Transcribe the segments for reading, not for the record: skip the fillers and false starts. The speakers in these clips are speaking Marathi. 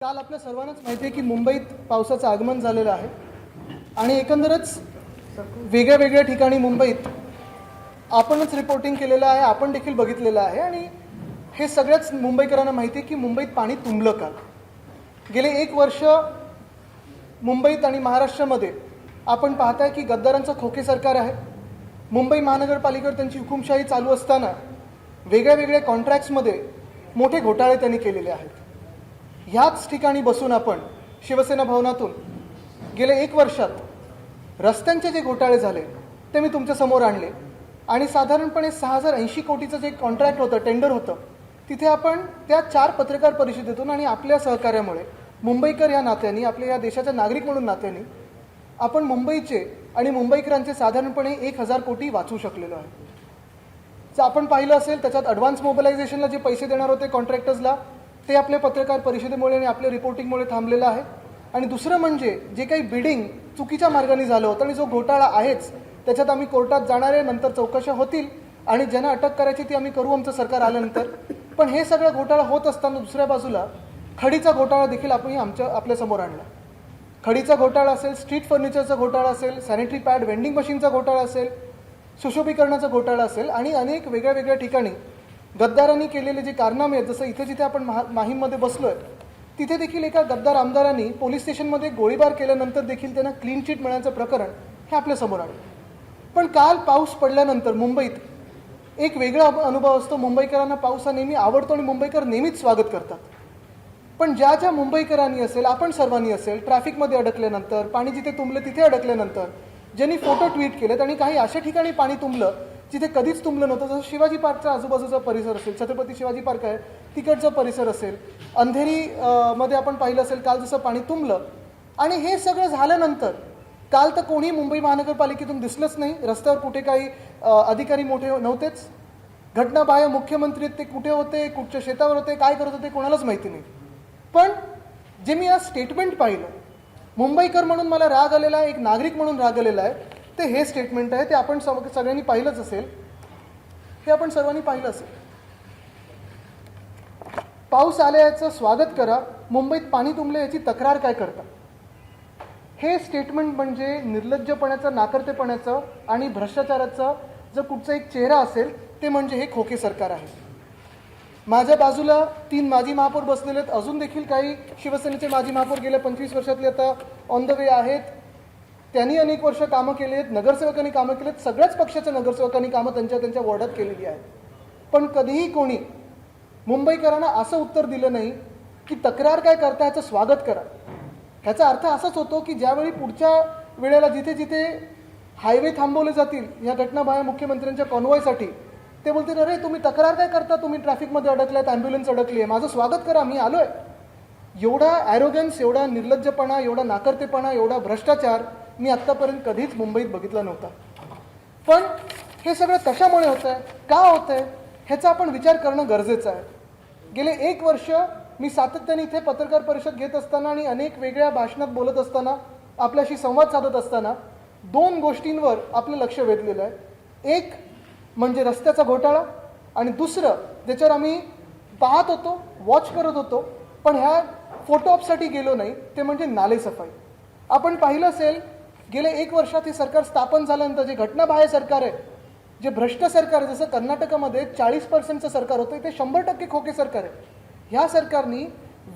काल आपल्या सर्वांनाच माहिती आहे की मुंबईत पावसाचं आगमन झालेलं आहे आणि एकंदरच वेगळ्या वेगळ्या ठिकाणी मुंबईत आपणच रिपोर्टिंग केलेलं आहे, आपण देखील बघितलेलं आहे आणि हे सगळ्याच मुंबईकरांना माहिती आहे की मुंबईत पाणी तुंबलं काल. गेले 1 वर्ष मुंबईत आणि महाराष्ट्रामध्ये आपण पाहताय की गद्दारांचं खोके सरकार आहे. मुंबई महानगरपालिकेवर त्यांची हुकुमशाही चालू असताना वेगळ्या वेगळ्या कॉन्ट्रॅक्ट्समध्ये मोठे घोटाळे त्यांनी केलेले आहेत. ह्याच ठिकाणी बसून आपण शिवसेना भवनातून गेले 1 वर्षात रस्त्यांचे जे घोटाळे झाले ते मी तुमच्या समोर आणले आणि साधारणपणे 6080 कोटीचं जे कॉन्ट्रॅक्ट होतं, टेंडर होतं, तिथे आपण त्या 4 पत्रकार परिषदेतून आणि आपल्या सहकार्यामुळे मुंबईकर या नात्याने, आपल्या या देशाच्या नागरिक म्हणून नात्याने आपण मुंबईचे आणि मुंबईकरांचे साधारणपणे 1000 कोटी वाचवू शकलेलो आहे. जर आपण पाहिलं असेल त्याच्यात ॲडव्हान्स मोबिलायझेशनला जे पैसे देणार होते कॉन्ट्रॅक्टर्सला ते आपल्या पत्रकार परिषदेमुळे आणि आपल्या रिपोर्टिंगमुळे थांबलेलं आहे. आणि दुसरं म्हणजे जे काही बिडिंग चुकीच्या मार्गाने झालं होतं आणि जो घोटाळा आहेच त्याच्यात आम्ही कोर्टात जाणार आहे, नंतर चौकशा होतील आणि ज्यांना अटक करायची ती आम्ही करू आमचं सरकार आल्यानंतर. पण हे सगळं घोटाळा होत असताना दुसऱ्या बाजूला खडीचा घोटाळा देखील आपण आपल्यासमोर आणला. खडीचा घोटाळा असेल, स्ट्रीट फर्निचरचा घोटाळा असेल, सॅनिटरी पॅड वेंडिंग मशीनचा घोटाळा असेल, सुशोभीकरणाचा घोटाळा असेल आणि अनेक वेगळ्या वेगळ्या ठिकाणी गद्दारांनी केलेले जे कारनामे आहेत, जसं इथे जिथे आपण माहीममध्ये बसलोय तिथे देखील एका गद्दार आमदारांनी पोलीस स्टेशनमध्ये गोळीबार केल्यानंतर देखील त्यांना क्लीन चिट मिळण्याचं प्रकरण हे आपल्यासमोर आलं. पण काल पाऊस पडल्यानंतर मुंबईत एक वेगळा अनुभव असतो. मुंबईकरांना पाऊस हा नेहमी आवडतो आणि मुंबईकर नेहमीच स्वागत करतात. पण ज्या ज्या मुंबईकरांनी असेल, आपण सर्वांनी असेल, ट्रॅफिकमध्ये अडकल्यानंतर, पाणी जिथे तुंबलं तिथे अडकल्यानंतर, ज्यांनी फोटो ट्विट केलेत आणि काही अशा ठिकाणी पाणी तुंबलं जिथे कधीच तुंबलं नव्हतं, जसं शिवाजी पार्कचा आजूबाजूचा परिसर असेल, छत्रपती शिवाजी पार्क आहे तिकडचा परिसर असेल, अंधेरी मध्ये आपण पाहिलं असेल काल जसं पाणी तुंबलं. आणि हे सगळं झाल्यानंतर काल तर कोणी मुंबई महानगरपालिकेतून दिसलंच नाही. रस्त्यावर कुठे काही अधिकारी मोठे नव्हतेच. घटनाबाह्य मुख्यमंत्री ते कुठे होते, कुठच्या शेतावर होते, काय करत होते कोणालाच माहिती नाही. पण जे मी आज स्टेटमेंट पाहिलं, मुंबईकर म्हणून मला राग आलेला आहे, एक नागरिक म्हणून राग आलेला आहे, ते हे स्टेटमेंट आहे. ते आपण सगळ्यांनी पाहिलंच असेल, हे आपण सर्वांनी पाहिलं असेल. पाऊस आल्याचं स्वागत करा, मुंबईत पाणी तुंबले याची तक्रार काय करता. हे स्टेटमेंट म्हणजे निर्लज्जपणाचं, नाकर्तेपणाचं आणि भ्रष्टाचाराचा जर कुठचा एक चेहरा असेल ते म्हणजे हे खोके सरकार आहे. माझ्या बाजूला 3 माजी महापौर बसलेले आहेत. अजून देखील काही शिवसेनेचे माजी महापौर गेल्या 25 वर्षातले आता ऑन द वे आहेत. त्यांनी अनेक वर्ष कामं केली आहेत, नगरसेवकांनी कामं केली आहेत, सगळ्याच पक्षाच्या नगरसेवकांनी कामं त्यांच्या वॉर्डात केलेली आहेत. पण कधीही कोणी मुंबईकरांना असं उत्तर दिलं नाही की तक्रार काय करता, ह्याचं स्वागत करा. ह्याचा अर्थ असाच होतो की ज्यावेळी पुढच्या वेळेला जिथे जिथे हायवे थांबवले जातील ह्या घटनाबाह्य मुख्यमंत्र्यांच्या कॉन्वॉयसाठी, ते बोलतील अरे तुम्ही तक्रार काय करता, तुम्ही ट्रॅफिकमध्ये अडकलात, ॲम्ब्युलन्स अडकली आहे, माझं स्वागत करा, मी आलोय. एवढा ॲरोगन्स, एवढा निर्लज्जपणा, एवढा नाकर्तेपणा, एवढा भ्रष्टाचार मी आत्तापर्यंत कधीच मुंबईत बघितला नव्हता. पण हे सगळं कशामुळे होतं आहे, का होतं आहे, ह्याचा आपण विचार करणं गरजेचं आहे. गेले 1 वर्ष मी सातत्याने इथे पत्रकार परिषद घेत असताना आणि अनेक वेगळ्या भाषणात बोलत असताना, आपल्याशी संवाद साधत असताना 2 गोष्टींवर आपलं लक्ष वेधलेलं आहे. एक म्हणजे रस्त्याचा घोटाळा आणि दुसरं ज्याच्यावर आम्ही पाहत होतो, वॉच करत होतो, पण ह्या फोटो ऑपसाठी गेलो नाही, ते म्हणजे नाले सफाई. आपण पाहिलं असेल गेल्या 1 वर्षात हे सरकार स्थापन झाल्यानंतर जे घटनाबाह्य सरकार आहे, जे भ्रष्ट सरकार आहे, जसं कर्नाटकामध्ये 40% सरकार होतं, ते 100% खोके सरकार आहे. ह्या सरकारनी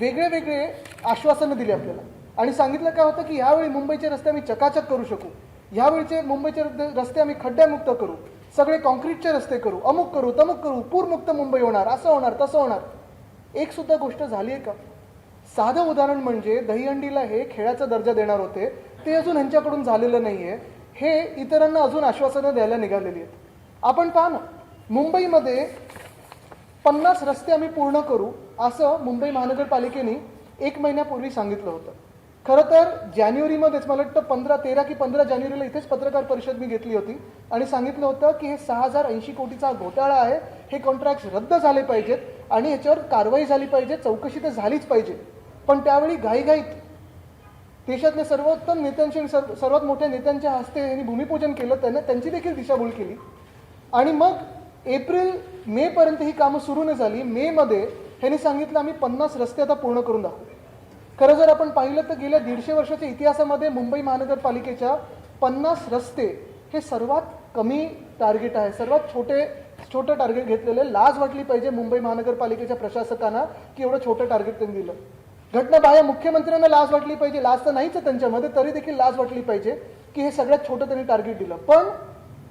वेगळे वेगळे आश्वासनं दिली आपल्याला आणि सांगितलं काय होतं की ह्यावेळी मुंबईचे रस्ते आम्ही चकाचक करू शकू, ह्यावेळीचे मुंबईचे रस्ते आम्ही खड्ड्यामुक्त करू, सगळे कॉन्क्रीटचे रस्ते करू, अमुक करू, तमुक करू, पूरमुक्त मुंबई होणार, असं होणार, तसं होणार. एक सुद्धा गोष्ट झाली आहे का? साधं उदाहरण म्हणजे दहीहंडीला हे खेळाचा दर्जा देणार होते, ते अजून ह्यांच्याकडून झालेलं नाही आहे. हे इतरांना अजून आश्वासनं द्यायला निघालेली आहेत. आपण पहा ना, मुंबईमध्ये 50 रस्ते आम्ही पूर्ण करू असं मुंबई महानगरपालिकेने 1 महिन्यापूर्वी सांगितलं होतं. खरं तर जानेवारीमध्येच, मला वाटतं 13 की 15 जानेवारीला इथेच पत्रकार परिषद मी घेतली होती आणि सांगितलं होतं की हे 6080 कोटीचा घोटाळा आहे, हे कॉन्ट्रॅक्ट्स रद्द झाले पाहिजेत आणि ह्याच्यावर कारवाई झाली पाहिजे, चौकशी तर झालीच पाहिजे. पण त्यावेळी घाईघाईत देशातल्या सर्वोत्तम नेत्यांच्या, सर्वात मोठ्या नेत्यांच्या हस्ते यांनी भूमिपूजन केलं, त्यांची देखील दिशाभूल केली आणि मग एप्रिल मेपर्यंत ही कामं सुरू न झाली. मेमध्ये ह्यांनी सांगितलं आम्ही 50 रस्ते आता पूर्ण करून दाखवू. खरं जर आपण पाहिलं तर गेल्या 150 वर्षाच्या इतिहासामध्ये मुंबई महानगरपालिकेच्या 50 रस्ते हे सर्वात कमी टार्गेट आहे, सर्वात छोटं टार्गेट घेतलेलं. लाज वाटली पाहिजे मुंबई महानगरपालिकेच्या प्रशासकांना की एवढं छोटं टार्गेट त्यांनी दिलं. घटनाबाह्य मुख्यमंत्र्यांना लाज वाटली पाहिजे, लाज तर नाहीच आहे त्यांच्यामध्ये, तरी देखील लाज वाटली पाहिजे की हे सगळ्यात छोटं त्यांनी टार्गेट दिलं. पण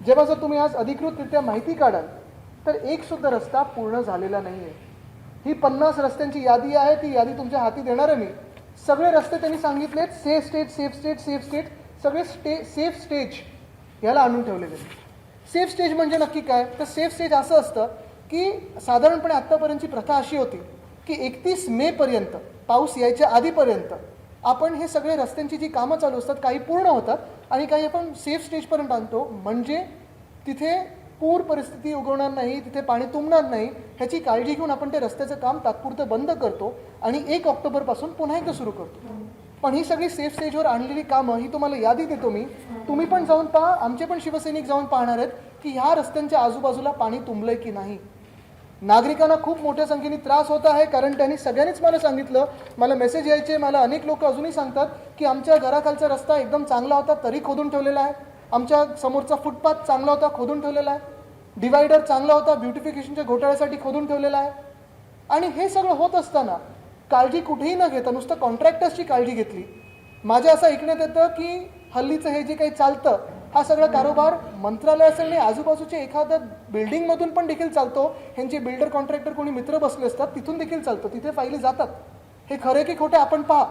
जेव्हा जर तुम्ही आज अधिकृतरित्या माहिती काढाल तर एक सुद्धा रस्ता पूर्ण झालेला नाही आहे. ही 50 रस्त्यांची यादी आहे, ती यादी तुमच्या हाती देणार आहे मी. सगळे रस्ते त्यांनी सांगितलेत safe state, safe state, safe state, सगळे सेफ स्टेज याला आणून ठेवलेले. सेफ स्टेज म्हणजे नक्की काय? तर सेफ स्टेज असं असतं की साधारणपणे आत्तापर्यंतची प्रथा अशी होती की 31 मे पर्यंत, पाऊस यायच्या आधीपर्यंत आपण हे सगळे रस्त्यांची जी कामं चालू असतात काही पूर्ण होतात आणि काही आपण सेफ स्टेजपर्यंत आणतो, म्हणजे तिथे पूर परिस्थिती उगवणार नाही, तिथे पाणी तुंबणार नाही ह्याची काळजी घेऊन आपण ते रस्त्याचं काम तात्पुरतं बंद करतो आणि 1 ऑक्टोबरपासून पुन्हा एकदा सुरू करतो. पण ही सगळी सेफ स्टेजवर आणलेली कामं ही तुम्हाला यादी देतो मी, तुम्ही पण जाऊन पहा, आमचे पण शिवसैनिक जाऊन पाहणार आहेत की ह्या रस्त्यांच्या आजूबाजूला पाणी तुंबलंय की नाही. नागरिकांना खूप मोठ्या संख्येने त्रास होत आहे, कारण त्यांनी सगळ्यांनीच मला सांगितलं, मला मेसेज यायचे, मला अनेक लोक अजूनही सांगतात की आमच्या घराखालचा रस्ता एकदम चांगला होता तरी खोदून ठेवलेला आहे, आमच्या समोरचा फुटपाथ चांगला होता खोदून ठेवलेला आहे, डिवायडर चांगला होता ब्युटिफिकेशनच्या घोटाळ्यासाठी खोदून ठेवलेला आहे. आणि हे सगळं होत असताना काळजी कुठेही न घेता नुसतं कॉन्ट्रॅक्टर्सची काळजी घेतली. माझ्या असं ऐकण्यात येतं की हल्लीचं हे जे काही चालतं हा सगळा कारोबार मंत्रालय असेल आणि आजूबाजूच्या एखाद्या बिल्डिंगमधून पण देखील चालतो. ह्यांचे बिल्डर कॉन्ट्रॅक्टर कोणी मित्र बसले असतात तिथून देखील चालतं, तिथे फायली जातात. हे खरे की खोटे आपण पहा.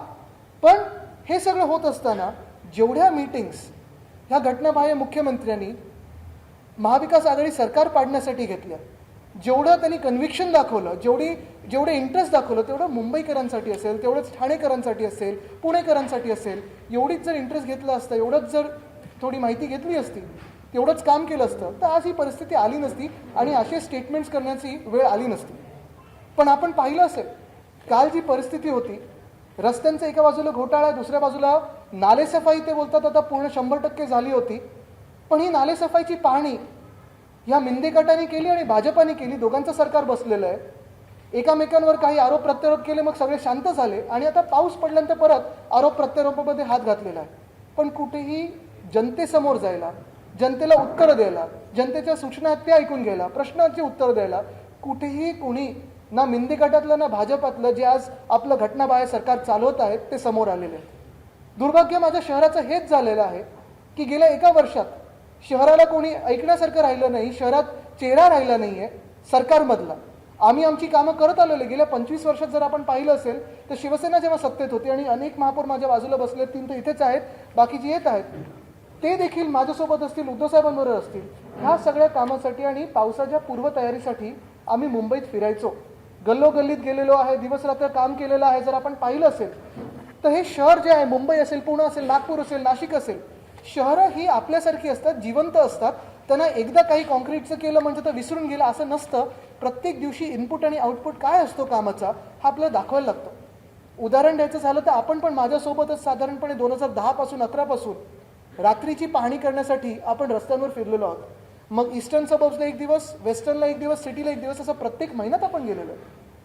पण हे सगळं होत असताना जेवढ्या मीटिंग्स ह्या घटनाबाह्य मुख्यमंत्र्यांनी महाविकास आघाडी सरकार पाडण्यासाठी घेतल्या, जेवढं त्यांनी कन्व्हिक्शन दाखवलं, जेवढे इंटरेस्ट दाखवलं, तेवढं मुंबईकरांसाठी असेल, तेवढंच ठाणेकरांसाठी असेल, पुणेकरांसाठी असेल, एवढीच जर इंटरेस्ट घेतलं असतं, एवढंच जर थोडी माहिती घेतली असती, तेवढंच काम केलं असतं तर आज ही परिस्थिती आली नसती आणि असे स्टेटमेंट्स करण्याची वेळ आली नसती. पण आपण पाहिलं असेल काल जी परिस्थिती होती, रस्त्यांचा एका बाजूला घोटाळा, दुसऱ्या बाजूला नालेसफाई ते बोलतात आता पूर्ण 100% झाली होती. पण ही नालेसफाईची पाहणी ह्या मिंदे गटाने केली आणि भाजपाने केली, दोघांचं सरकार बसलेलं आहे. एकामेकांवर काही आरोप प्रत्यारोप केले, मग सगळे शांत झाले आणि आता पाऊस पडल्यानंतर परत आरोप प्रत्यारोपामध्ये हात घातलेला आहे. पण कुठेही जनतेसमोर जायला, जनतेला उत्तरं द्यायला, जनतेच्या सूचना आहेत त्या ऐकून घ्यायला, प्रश्नांची उत्तरं द्यायला कुठेही कोणी ना मिंदे गटातलं ना भाजपातलं जे आज आपलं घटनाबाह्य सरकार चालवत आहेत ते समोर आलेले आहेत. दुर्भाग्य माझ्या शहराचं हेच झालेलं आहे की गेल्या 1 वर्षात शहराला कोणी ऐकण्यासारखं राहिलं नाही, शहरात चेहरा राहिला नाही आहे सरकारमधला. आम्ही आमची कामं करत आलेलो. गेल्या 25 वर्षात जर आपण पाहिलं असेल तर शिवसेना जेव्हा सत्तेत होती आणि अनेक महापौर माझ्या बाजूला बसले, 3 तर इथेच आहेत, बाकीचे येत आहेत, ते देखील माझ्यासोबत असतील, उद्धव साहेबांबरोबर असतील. ह्या सगळ्या कामासाठी आणि पावसाच्या पूर्वतयारीसाठी आम्ही मुंबईत फिरायचो, गल्लोगल्लीत गेलेलो आहे, दिवसरात्र काम केलेलं आहे. जर आपण पाहिलं असेल तर हे शहर जे आहे, मुंबई असेल, पुणे असेल, नागपूर असेल, नाशिक असेल, शहरं ही आपल्यासारखी असतात, जिवंत असतात. त्यांना एकदा काही कॉन्क्रीटचं केलं म्हणजे तर विसरून गेलं असं नसतं. प्रत्येक दिवशी इनपुट आणि आउटपुट काय असतो कामाचा हा आपल्याला दाखवायला लागतो. उदाहरण द्यायचं झालं तर आपण पण माझ्यासोबतच साधारणपणे 2010 पासून 11 पासून रात्रीची पाहणी करण्यासाठी आपण रस्त्यांवर फिरलेलो आहोत. मग ईस्टर्न सबर्ब्सला 1 दिवस, वेस्टर्नला 1 दिवस, सिटीला 1 दिवस, असं प्रत्येक महिन्यात आपण गेलेलो.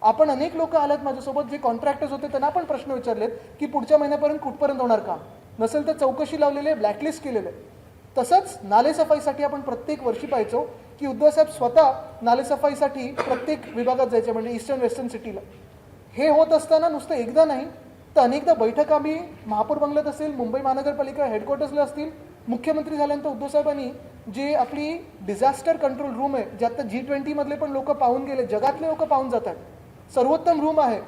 आपण अनेक लोक आलेत माझ्यासोबत जे कॉन्ट्रॅक्टर्स होते, त्यांना आपण प्रश्न विचारलेत की पुढच्या महिन्यापर्यंत कुठपर्यंत होणार काम, नसेल तर चौकशी लावलेली आहे, ब्लॅकलिस्ट केलेलं आहे. तसंच नालेसफाईसाठी आपण प्रत्येक वर्षी पाहायचो की उद्धवसाहेब स्वतः नालेसफाईसाठी प्रत्येक विभागात जायचे, म्हणजे ईस्टर्न वेस्टर्न सिटीला. हे होत असताना नुसतं एकदा नाही तर अनेकदा बैठक आम्ही महापौर बंगल्यात असेल, मुंबई महानगरपालिका हेडक्वार्टर्सला असतील, मुख्यमंत्री झाल्यानंतर उद्धवसाहेबांनी जे आपली डिझास्टर कंट्रोल रूम आहे, जे आता G20 मधले पण लोक पाहून गेले, जगातले लोक पाहून जातात, सर्वोत्तम रूम आहे,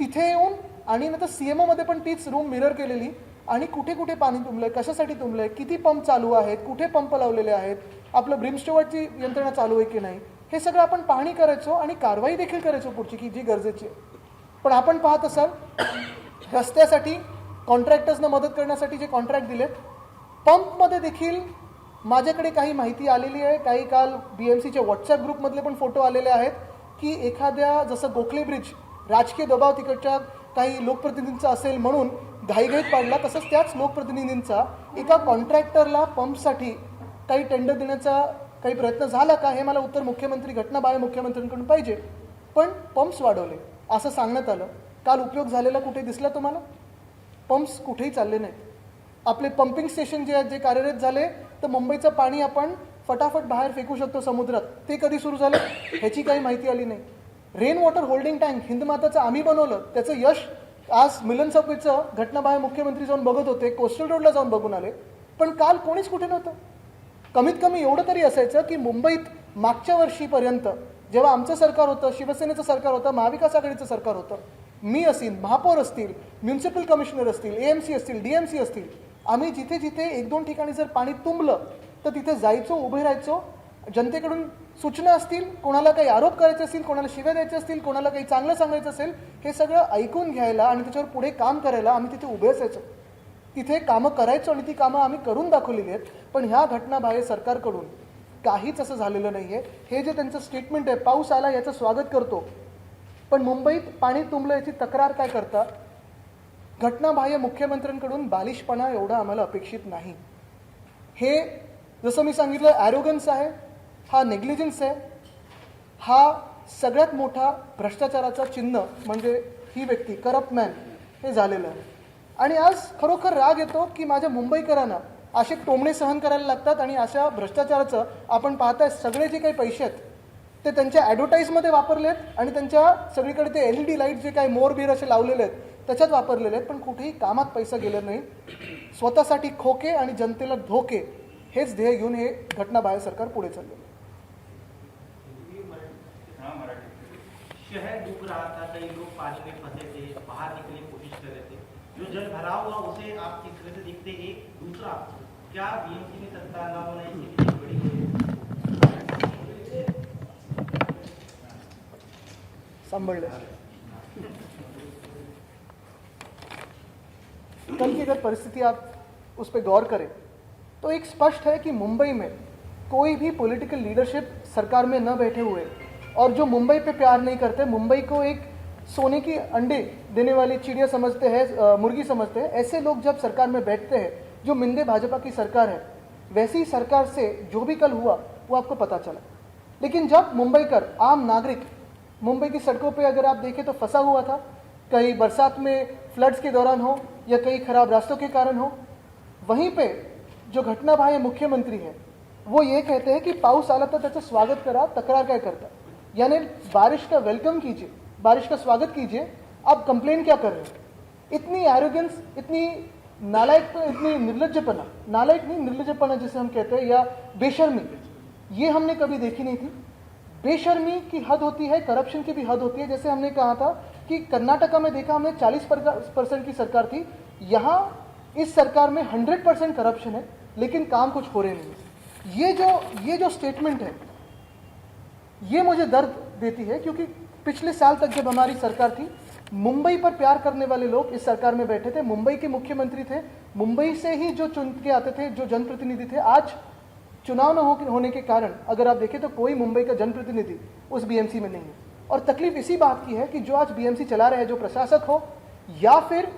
तिथे येऊन आणि नंतर CMO मध्ये पण तीच रूम मिरर केलेली आणि कुठे कुठे पाणी तुंबलंय, कशासाठी तुंबलंय, किती पंप चालू आहेत, कुठे पंप लावलेले आहेत, आपलं ब्रिमस्टोवरची यंत्रणा चालू आहे की नाही, हे सगळं आपण पाहणी करायचो आणि कारवाई देखील करायचो पुढची की जी गरजेची आहे. पण आपण पाहत असाल रस्त्यासाठी कॉन्ट्रॅक्टर्सना मदत करण्यासाठी जे कॉन्ट्रॅक्ट दिलेत, पंपमध्ये देखील माझ्याकडे काही माहिती आलेली आहे, काही काल BMCच्या व्हॉट्सॲप ग्रुपमधले पण फोटो आलेले आहेत की एखाद्या जसं गोखले ब्रिज राजकीय दबाव तिकडच्या काही लोकप्रतिनिधींचा असेल म्हणून घाईघाईत पाडला, तसंच त्याच लोकप्रतिनिधींचा एका कॉन्ट्रॅक्टरला पंपसाठी काही टेंडर देण्याचा काही प्रयत्न झाला का, हे मला उत्तर मुख्यमंत्री घटनाबाह्य मुख्यमंत्र्यांकडून पाहिजे. पण पंप्स वाढवले असं सांगण्यात आलं. काल उपयोग झालेला कुठे दिसला तुम्हाला? पंप्स कुठेही चालले नाहीत. आपले पंपिंग स्टेशन जे आहेत जे कार्यरत झाले तर मुंबईचं पाणी आपण फटाफट बाहेर फेकू शकतो समुद्रात, ते कधी सुरू झालं ह्याची काही माहिती आली नाही. रेन वॉटर होल्डिंग टँक हिंदमाताचं आम्ही बनवलं, त्याचं यश आज मिलन चौकीचं घटनाबाह्य मुख्यमंत्री जाऊन बघत होते, कोस्टल रोडला जाऊन बघून आले, पण काल कोणीच कुठे नव्हतं. कमीत कमी एवढं तरी असायचं की मुंबईत मागच्या वर्षीपर्यंत जेव्हा आमचं सरकार होतं, शिवसेनेचं सरकार होतं, महाविकास आघाडीचं सरकार होतं, मी असेल, महापौर असतील, म्युन्सिपल कमिशनर असतील, AMC असतील, DMC असतील, आम्ही जिथे जिथे एक दोन ठिकाणी जर पाणी तुंबलं तर तिथे जायचो, उभे राहायचो, जनतेकडून सूचना असतील, कोणाला काही आरोप करायचे असतील, कोणाला शिव्या द्यायचे असतील, कोणाला काही चांगलं सांगायचं असेल, हे सगळं ऐकून घ्यायला आणि त्याच्यावर पुढे काम करायला आम्ही तिथे उभे असायचो. तिथे कामं करायचो आणि ती कामं आम्ही करून दाखवलेली आहेत. पण ह्या घटनाबाह्य सरकारकडून काहीच असं झालेलं नाही आहे. हे जे त्यांचं स्टेटमेंट आहे, पाऊस आला याचं स्वागत करतो, पण मुंबईत पाणी तुंबलं याची तक्रार काय करता? घटनाबाह्य मुख्यमंत्र्यांकडून बालिशपणा एवढा आम्हाला अपेक्षित नाही. हे जसं मी सांगितलं ॲरोगन्स आहे, हा नेग्लिजन्स आहे, हा सगळ्यात मोठा भ्रष्टाचाराचा चिन्ह म्हणजे ही व्यक्ती करप्ट मॅन हे झालेलं आहे. आणि आज खरोखर राग येतो की माझ्या मुंबईकरांना असे टोमणे सहन करायला लागतात आणि अशा भ्रष्टाचाराचं आपण पाहताय सगळे जे काही पैसे आहेत ते त्यांच्या ॲडव्हर्टाईजमध्ये वापरलेत आणि त्यांच्या सगळीकडे ते LED लाईट जे काही मोरबीर असे लावलेले आहेत त्याच्यात वापरलेले आहेत, पण कुठेही कामात पैसा गेला नाही. स्वतःसाठी खोके आणि जनतेला धोके हेच ध्येय घेऊन हे घटनाबाह्य सरकार पुढे चालले. शहर डूब रहा था, कई लोग पानी में फंसे थे, बाहर निकलने की कोशिश कर रहे थे, जो जल भराव हुआ उसे आप किस तरह से देखते हैं? दूसरा, क्या BMC में सत्ता न होना इसकी बड़ी संभल कल की अगर परिस्थिति आप उस पर गौर करें तो एक स्पष्ट है कि मुंबई में कोई भी पॉलिटिकल लीडरशिप सरकार में न बैठे हुए और जो मुंबई पे प्यार नहीं करते, मुंबई को एक सोने की अंडे देने वाली चिड़िया समझते हैं, मुर्गी समझते हैं, ऐसे लोग जब सरकार में बैठते हैं, जो मिंदे भाजपा की सरकार है, वैसी सरकार से जो भी कल हुआ वो आपको पता चला. लेकिन जब मुंबईकर आम नागरिक मुंबई की सड़कों पे अगर आप देखें तो फंसा हुआ था, कहीं बरसात में फ्लड्स के दौरान हो या कहीं खराब रास्तों के कारण हो, वहीं पे जो घटनाबाह्य मुख्यमंत्री है वो ये कहते हैं कि पाऊस आला तर त्याचं स्वागत करा, तक्रार काय करता? यानी बारिश का वेलकम कीजिए, बारिश का स्वागत कीजिए, आप कंप्लेन क्या कर रहे हो? इतनी एरोगेंस, इतनी नालायक, इतनी निर्लज्जपना, नालायक नहीं निर्लज्जपना जिसे हम कहते हैं, या बेशर्मी, ये हमने कभी देखी नहीं थी. बेशर्मी की हद होती है, करप्शन की भी हद होती है. जैसे हमने कहा था कि कर्नाटका में देखा हमने 40% की सरकार थी, यहाँ इस सरकार में 100% करप्शन है, लेकिन काम कुछ हो रहे नहीं. ये जो स्टेटमेंट है ये मुझे दर्द देती है, क्योंकि पिछले साल तक जब हमारी सरकार थी, मुंबई पर प्यार करने वाले लोग इस सरकार में बैठे थे, मुंबई के मुख्यमंत्री थे, मुंबई से ही जो चुन के आते थे, जो जनप्रतिनिधि थे. आज चुनाव न होने के कारण अगर आप देखें तो कोई मुंबई का जनप्रतिनिधि उस BMC में नहीं है. और तकलीफ इसी बात की है कि जो आज BMC चला रहे हैं, जो प्रशासक हो या फिर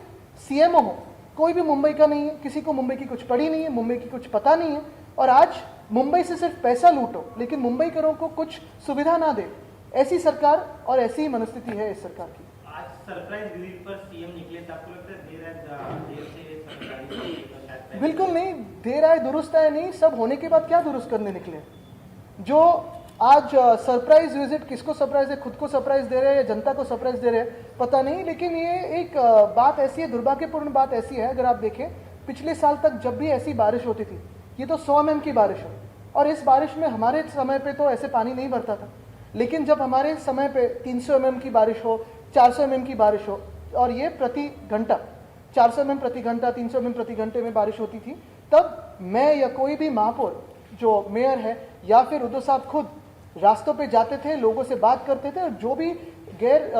CMO हो, कोई भी मुंबई का नहीं है, किसी को मुंबई की कुछ पड़ी नहीं है, मुंबई की कुछ पता नहीं है, और आज मुंबई से सिर्फ पैसा लूटो लेकिन मुंबईकरों को कुछ सुविधा ना दे, ऐसी सरकार और ऐसी ही मनस्थिति है इस सरकार की. आज सरप्राइज विजिट पर CM निकले, तो आपको लगता है देर से सरकारी? बिल्कुल नहीं, देर आए दुरुस्त आए नहीं, सब होने के बाद क्या दुरुस्त करने निकले? जो आज सरप्राइज विजिट, किसको सरप्राइज है, खुद को सरप्राइज दे रहे हैं या जनता को सरप्राइज दे रहे हैं पता नहीं, लेकिन ये एक बात ऐसी है, दुर्भाग्यपूर्ण बात ऐसी है, अगर आप देखें पिछले साल तक जब भी ऐसी बारिश होती थी, ये तो 100 mm की बारिश है, और इस बारिश में हमारे समय पे तो ऐसे पानी नहीं भरता था, लेकिन जब हमारे समय पे 300 mm की बारिश हो, 400 mm की बारिश हो, और ये प्रति घंटा 400 mm प्रति घंटा, 300 mm प्रति घंटे में बारिश होती थी, तब मैं या कोई भी महापौर जो मेयर है या फिर उद्धव साहब खुद रास्तों पे जाते थे, लोगों से बात करते थे, और जो भी गैर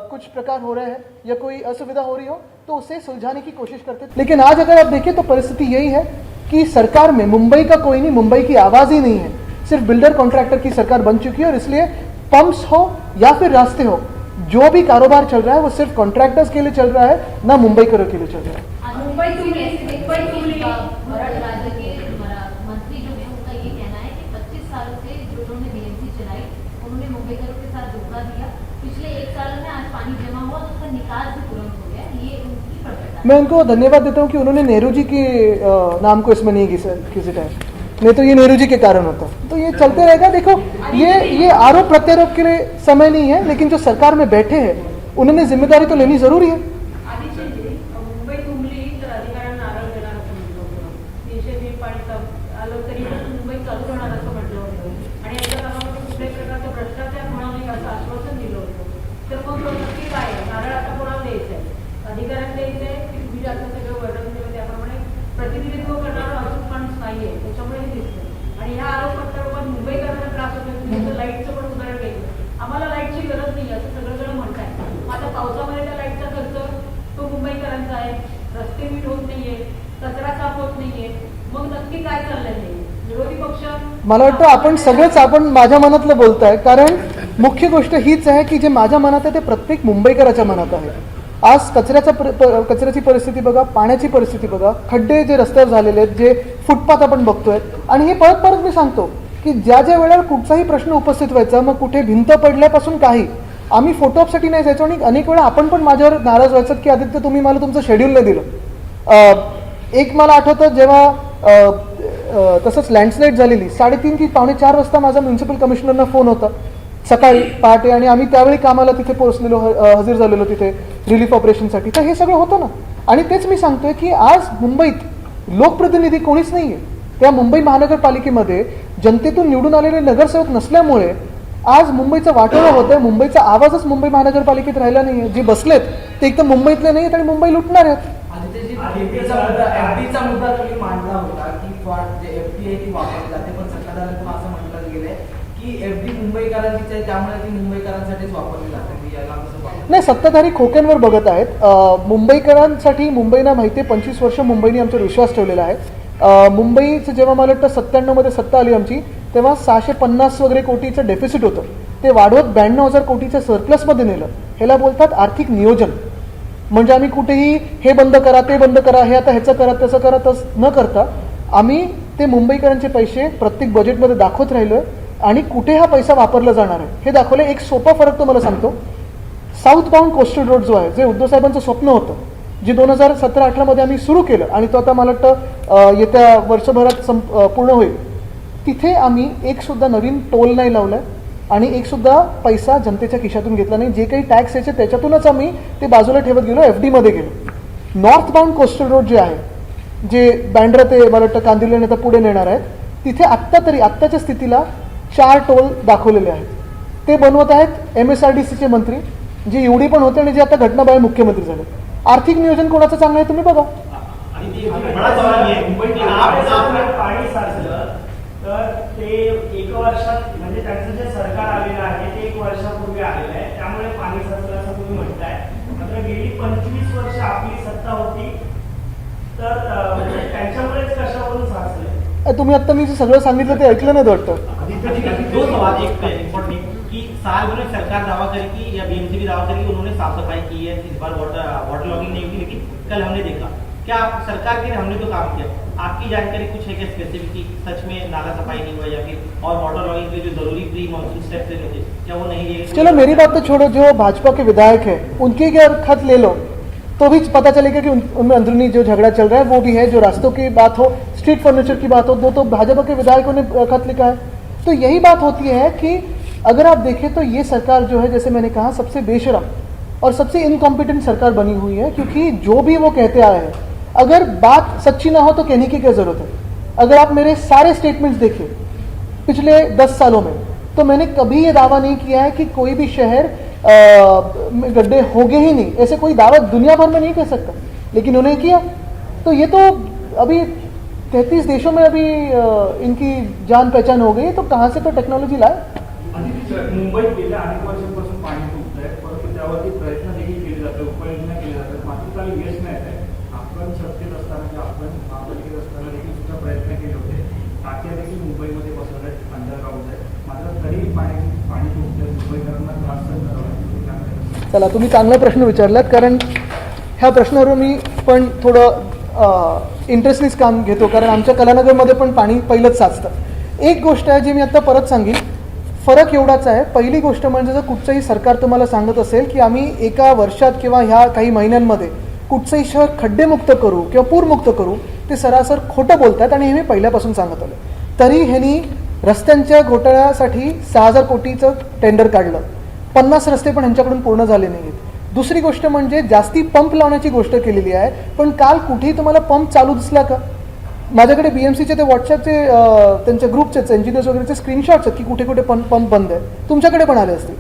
कुछ प्रकार हो रहे हैं या कोई असुविधा हो रही हो तो उसे सुलझाने की कोशिश करते थे. लेकिन आज अगर आप देखें तो परिस्थिति यही है कि सरकार में मुंबई का कोई नहीं, मुंबई की आवाज़ ही नहीं है, सिर्फ बिल्डर कॉन्ट्रैक्टर की सरकार बन चुकी है. और इसलिए पंप्स हो या फिर रास्ते हो, जो भी कारोबार चल रहा है वो सिर्फ कॉन्ट्रैक्टर्स के लिए चल रहा है, ना मुंबईकरों के लिए चल रहा है. मंत्री जो है उनका ये कहना है कि 25 सालों से जो उन्होंने BMC चलाई, उन्होंने मुंबईकरों के साथ धोखा दिया. पिछले 1 साल में आज पानी जमा हुआ तो उसका का निकाल भी तुरंत हो गया, ये उनकी प्रकटता मैं उनको धन्यवाद देता हूँ कि उन्होंने नेहरू जी के नाम को इसमें नहीं घिसाया, नहीं तो ये नेहरू जी के कारण होता। तो ये चलते रहेगा। देखो, ये आरोप प्रत्यारोप के लिए समय नहीं है, लेकिन जो सरकार में बैठे हैं उन्होंने जिम्मेदारी तो लेनी जरूरी है। आधीची मुंबई तुंबली तर अधिकाऱ्यांना आरोप देणार असं म्हटलं होतं, 300 पाणी आलं तरी पण मुंबई चालू राहणार असं म्हटलं होतं आणि याच्या कामामध्ये कुठल्याही प्रकारचा भ्रष्टाचार होणार नाही असं आश्वासन दिलं होतं। तर मग नक्की काय नारळ आता कोणाला द्यायचं आहे? अधिकाऱ्यांना द्यायचं आहे की तुम्ही आता सगळं वर्णन केलं त्याप्रमाणे प्रतिनिधित्व करणारा अजून माणूस नाहीये, त्याच्यामुळे हे दिसतं। आणि ह्या आरोप प्रत्यारोपात मुंबईकरांना त्रास होतो। तुम्ही लाईटचं पण उदाहरण घेतलं, आम्हाला लाईटची गरज नाही असं सगळेजण म्हणताय। आता पावसामध्ये त्या लाईटचा खर्च तो मुंबईकरांचा आहे, रस्ते नीट होत नाहीये, कचरा साफ होत नाहीये, मग नक्की काय चाललंय ते? विरोधी पक्ष मला वाटतं आपण माझ्या मनातलं बोलताय, कारण मुख्य गोष्ट हीच आहे की जे माझ्या मनात आहे ते प्रत्येक मुंबईकराच्या मनात आहे। आज कचऱ्याची परिस्थिती बघा, पाण्याची परिस्थिती बघा, खड्डे जे रस्त्यावर झालेले आहेत, जे फुटपाथ आपण बघतोय, आणि हे परत परत मी सांगतो की ज्या वेळेला कुठचाही प्रश्न उपस्थित व्हायचा, मग कुठे भिंत पडल्यापासून काही, आम्ही फोटोसाठी नाही जायचो, आणि अनेक वेळा आपण पण माझ्यावर नाराज व्हायचं की आदित्य तुम्ही मला तुमचं शेड्यूल नाही दिलं। एक मला आठवतं जेव्हा तसंच लँडस्लाईड झालेली 3:30 की 3:45 वाजता माझा म्युन्सिपल कमिशनरना फोन होता सकाळी पहाटे, आणि आम्ही त्यावेळी कामाला तिथे पोहोचलेलो, हजर झालेलो तिथे रिलीफ ऑपरेशनसाठी। तर हे सगळं होतं ना, आणि तेच मी सांगतोय की आज मुंबईत लोकप्रतिनिधी कोणीच नाहीये। त्या मुंबई महानगरपालिकेमध्ये जनतेतून निवडून आलेले नगरसेवक नसल्यामुळे आज मुंबईचं वाटोळं होतंय, मुंबईचा आवाजच मुंबई महानगरपालिकेत राहिला नाहीये। जे बसलेत ते एकदम मुंबईतले नाहीत आणि मुंबई लुटणार आहेत। एफडीचा मुद्दा तुम्ही मांडला होता की जे एफडी आहे ती वापरली जाते, पण सत्ताधाऱ्यांतून असं म्हटलं गेलंय की एफडी मुंबईकरांचीच आहे, त्यामुळे ती मुंबईकरांसाठीच वापरली जाते। याला कसं पाहता? नाही, सत्ताधारी खोक्यांवर बघत आहेत। मुंबईकरांसाठी मुंबईना माहिती आहे, 25 वर्ष मुंबईने आमच्यावर विश्वास ठेवलेला आहे। मुंबईचं जेव्हा मला वाटतं 97 मध्ये सत्ता आली आमची, तेव्हा 650 वगैरे कोटीचं डेफिसिट होतं, ते वाढवत 92,000 कोटीच्या सरप्लसमध्ये नेलं। ह्याला बोलतात आर्थिक नियोजन। म्हणजे आम्ही कुठेही हे बंद करा, ते बंद करा, हे आता ह्याचं करा, त्याचं करा, तसं न करता आम्ही ते मुंबईकरांचे पैसे प्रत्येक बजेटमध्ये दाखवत राहिलो, आणि कुठे हा पैसा वापरला जाणार आहे हे दाखवलं। एक सोपा फरक तुम्हाला सांगतो, साऊथ बाउंड कोस्टल रोड जो आहे, जे उद्धव साहेबांचं स्वप्न होतं, जे 2017-18 मध्ये आम्ही सुरू केलं, आणि तो आता मला वाटतं येत्या वर्षभरात पूर्ण होईल, तिथे आम्ही एक सुद्धा नवीन टोल नाही लावलाय आणि एक सुद्धा पैसा जनतेच्या खिशातून घेतला नाही। जे काही टॅक्स यायचे त्याच्यातूनच आम्ही ते बाजूला ठेवत गेलो, एफडी मध्ये गेलो। नॉर्थ बाउंड कोस्टल रोड जे आहे, जे बँड्रा ते मला वाटतं कांदिवली आता पुढे नेणार आहेत, तिथे आत्ताच्या स्थितीला 4 टोल दाखवलेले आहेत। ते बनवत आहेत MSRDCचे मंत्री, जे एवढी पण होते आणि जे आता घटनाबाह्य मुख्यमंत्री झाले। आर्थिक नियोजन कोणाचं चांगलं आहे तुम्ही बघा। बड़ा सवाल ये पाणी साचलं तर ते 1 वर्षात, म्हणजे त्यांचं जे सरकार आलेलं आहे ते 1 वर्षापूर्वी आलेलं आहे, त्यामुळे पाणी साचलं असं तुम्ही म्हणताय। मात्र गेली 25 वर्ष आपली सत्ता होती, तर त्यांच्यामुळेच कशावरून साचलंय? तुम्ही आता मी जे सगळं सांगितलं ते ऐकलं नाही वाटतं। 2 सवाल, एक इम्पोर्टेंट कि साल भर में सरकार दावा करे कि या बीएमसी भी दावा करे कि उन्होंने साफ सफाई की है, इस बार वाटर लॉगिंग नहीं हुई, लेकिन कल हमने देखा क्या आप सरकार के हमने तो काम किया, आपकी जानकारी कुछ है क्या स्पेसिफिक कि सच में नाला सफाई नहीं हुआ या फिर और वाटर लॉगिंग के जो जरूरी प्री मॉनसून स्टेप्स लेने थे क्या वो नहीं लिए? चलो मेरी बात तो छोड़ो, जो भाजपा के विधायक है उनके अगर खत ले लो तो भी पता चलेगा कि उनमें अंदरूनी जो झगड़ा चल रहा है वो भी है। जो रास्तों की बात हो, स्ट्रीट फर्नीचर की बात हो, तो भाजपा के विधायकों ने खत लिखा है। तो यही बात होती है कि अगर आप देखें तो ये सरकार जो है, जैसे मैंने कहा, सबसे बेशरम और सबसे इनकॉम्पिटेंट सरकार बनी हुई है, क्योंकि जो भी वो कहते आए हैं, अगर बात सच्ची ना हो तो कहने की क्या जरूरत है। अगर आप मेरे सारे स्टेटमेंट्स देखिए पिछले 10 सालों में, तो मैंने कभी ये दावा नहीं किया है कि कोई भी शहर में गड्ढे होंगे ही नहीं, ऐसे कोई दावा दुनिया भर में नहीं कह सकता, लेकिन उन्हें किया। तो ये तो अभी 33 देशों में अभी इनकी जान पहचान हो गई, तो कहाँ से तो टेक्नॉलॉजी लाए। मुंबईत गेल्या अनेक वर्षांपासून पाणी तुटत आहे, परंतु त्यावरती प्रयत्न देखील केले जातात, उपाययोजना केल्या जातात, मात्र काही यश नाही आहे। आपण सत्तेत असताना किंवा आपण महापालिकेत असताना देखील सुद्धा प्रयत्न केले होते, टाक्या देखील मुंबईमध्ये बसवल्या आहेत, अंडरग्राऊंड आहे, मात्र तरीही पाणी तुटतंय, मुंबईकरांना त्रास सहन करावा लागतो। चला, तुम्ही चांगला प्रश्न विचारलात, कारण ह्या प्रश्नावर मी पण थोडं इंटरेस्टनेच काम घेतो, कारण आमच्या कलानगरमध्ये पण पाणी पहिलंच साचतं। एक गोष्ट आहे जी मी आता परत सांगेन, फरक एवढाच आहे. पहिली गोष्ट म्हणजे जर कुठचंही सरकार तुम्हाला सांगत असेल की आम्ही एका वर्षात किंवा ह्या काही महिन्यांमध्ये कुठचंही शहर खड्डेमुक्त करू किंवा पूरमुक्त करू, ते सरासर खोटं बोलतात आणि हे मी पहिल्यापासून सांगत आलो. तरी ह्यांनी रस्त्यांच्या घोटाळ्यासाठी 6,000 कोटीचं टेंडर काढलं. 50 रस्ते पण ह्यांच्याकडून पूर्ण झाले नाहीत. दुसरी गोष्ट म्हणजे जास्ती पंप लावण्याची गोष्ट केलेली आहे, पण काल कुठेही तुम्हाला पंप चालू दिसला का? माझ्याकडे BMCचे ते व्हॉट्सअपचे त्यांच्या ग्रुपचेच इंजिनियर्स वगैरेचे स्क्रीनशॉट्स आहेत की कुठे कुठे पंप बंद आहे. तुमच्याकडे पण आले असतील.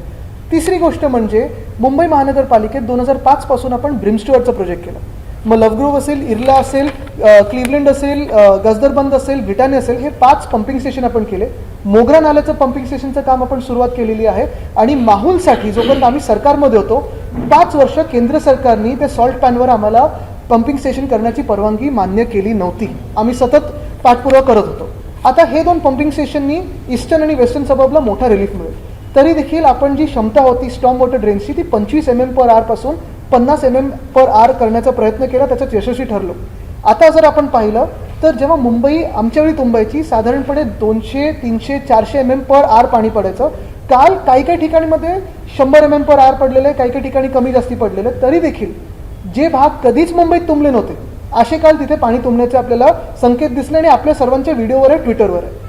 तिसरी गोष्ट म्हणजे मुंबई महानगरपालिकेत 2005 पासून आपण ब्रिमस्टुअर्टचा प्रोजेक्ट केला. मग लवग्रोव्ह असेल, इर्ला असेल, क्लिव्हलंड असेल, गजदरबंद असेल, ब्रिटानी असेल, हे 5 पंपिंग स्टेशन आपण केले. मोगरा नाल्याचं पंपिंग स्टेशनचं काम आपण सुरुवात केलेली आहे. आणि माहुलसाठी जोपर्यंत आम्ही सरकारमध्ये होतो 5 वर्ष केंद्र सरकारने त्या सॉल्ट पॅनवर आम्हाला पंपिंग स्टेशन करण्याची परवानगी मान्य केली नव्हती. आम्ही सतत पाठपुरावा करत होतो. आता हे 2 पंपिंग स्टेशननी ईस्टर्न आणि वेस्टर्न सबअर्बला मोठा रिलीफ मिळेल. तरी देखील आपण जी क्षमता होती स्टॉर्म वॉटर ड्रेनची ती 25 mm/h पासून 50 mm/h करण्याचा प्रयत्न केला, त्याच्यात यशस्वी ठरलो. आता जर आपण पाहिलं तर जेव्हा मुंबई आमच्या वेळी तुंबायची साधारणपणे 200, 300, 400 mm/h पाणी पडायचं. काल काही काही ठिकाणीमध्ये 100 mm/h पडलेलं आहे, काही काही ठिकाणी कमी जास्ती पडलेलं आहे. तरी देखील जे भाग कधीच मुंबईत तुंबले नव्हते असे काल तिथे पाणी तुंबण्याचे आपल्याला संकेत दिसले आणि आपल्या सर्वांच्या व्हिडिओवर आहे, ट्विटरवर आहे.